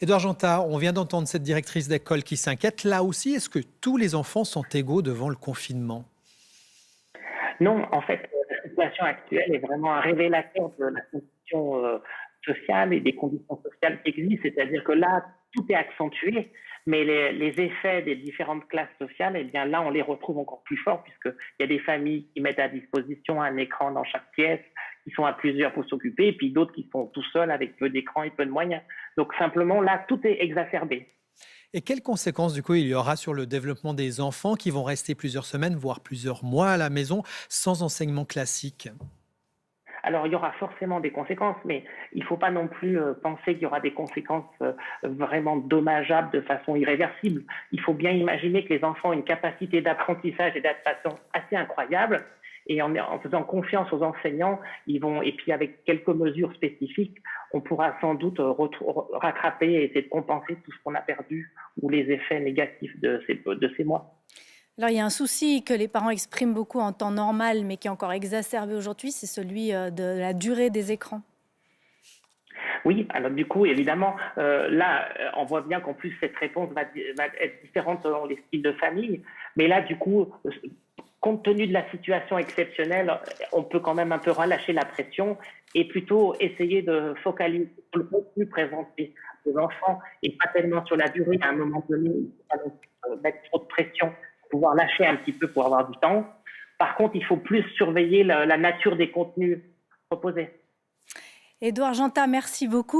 Édouard Janta, on vient d'entendre cette directrice d'école qui s'inquiète. Là aussi, est-ce que tous les enfants sont égaux devant le confinement? Non, en fait, la situation actuelle est vraiment un révélateur de la condition, sociale et des conditions sociales qui existent. C'est-à-dire que là, tout est accentué, mais les effets des différentes classes sociales, eh bien là, on les retrouve encore plus forts puisqu'il y a des familles qui mettent à disposition un écran dans chaque pièce, qui sont à plusieurs pour s'occuper, et puis d'autres qui sont tout seuls avec peu d'écran et peu de moyens. Donc simplement, là, tout est exacerbé. Et quelles conséquences, du coup, il y aura sur le développement des enfants qui vont rester plusieurs semaines, voire plusieurs mois à la maison sans enseignement classique? Alors, il y aura forcément des conséquences, mais il ne faut pas non plus penser qu'il y aura des conséquences vraiment dommageables de façon irréversible. Il faut bien imaginer que les enfants ont une capacité d'apprentissage et d'adaptation assez incroyable. Et en faisant confiance aux enseignants, ils vont, et puis avec quelques mesures spécifiques, on pourra sans doute rattraper et essayer de compenser tout ce qu'on a perdu ou les effets négatifs de ces mois. Alors, il y a un souci que les parents expriment beaucoup en temps normal, mais qui est encore exacerbé aujourd'hui, c'est celui de la durée des écrans. Oui, alors du coup, évidemment, là, on voit bien qu'en plus, cette réponse va être différente selon les styles de famille. Mais là, du coup, compte tenu de la situation exceptionnelle, on peut quand même un peu relâcher la pression et plutôt essayer de focaliser sur le contenu présenté aux enfants et pas tellement sur la durée. À un moment donné, il ne faut pas non plus mettre trop de pression pour pouvoir lâcher un petit peu pour avoir du temps. Par contre, il faut plus surveiller la nature des contenus proposés. Édouard Janta, merci beaucoup.